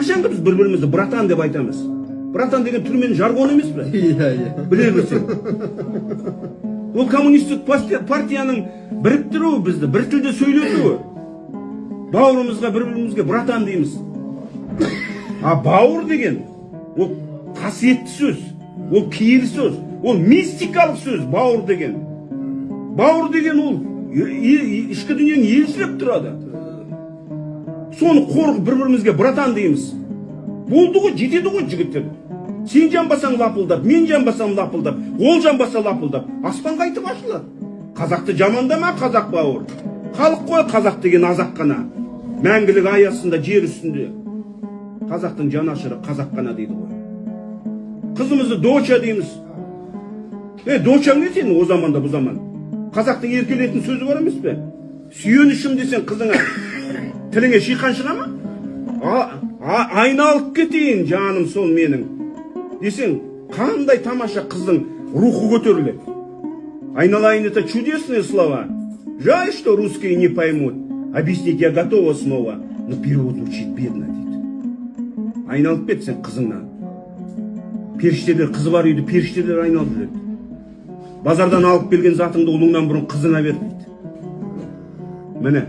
Қашанғы біз бір-бірімізді братан деп айтамыз? Братан деген түрмен жаргон емес пе? Иә. Біле білсең. Ол коммунистік партияның біріктіруі бізді, бір тілде сөйлетуі. Бауырымызға, бір-бірімізге братан дейміз. А бауыр деген, ол қасиетті сөз, ол киелі сөз, ол мистикалық сөз, бауыр деген. Бауыр деген ол ішкі дүниенің елшілеп тұрады. Соны қорғып бір-бірімізге братан дейміз. Болды ғой, жетеді ғой жігіттер. Сен жанбасаң лапылдап, мен жанбасам лапылдап, ол жанбаса лапылдап, аспан қайтып ашылады. Қазақты жамандама, қазақ бауыр. Халық қой қазақ деген азақ қана. Мәңгілік аясында жер үстінде. Қазақтың жанашыры қазақ қана дейді ғой. Қызымызды доча дейміз. Дочаң не сен о заманда бұл заман? Қазақтың еркелетін сөзі бар емес пе? Сүйенішім десең қызыңа тіліңе шиқан шыға ма? Айналып кетейін жаным сол менің. Десең, қандай тамаша қыздың рухы көтеріледі. Айналайын, это чудесные слова. Жаль, что русские не поймут. Объяснить я готова снова, но перевод звучит бедно дейді. Айналып кетсең қызыңнан. Періштелер, қызы бар үйді періштелер айналып жүреді. Базардан алып келген затыңды ұлыңнан бұрын қызыңа бер дейді. Міне.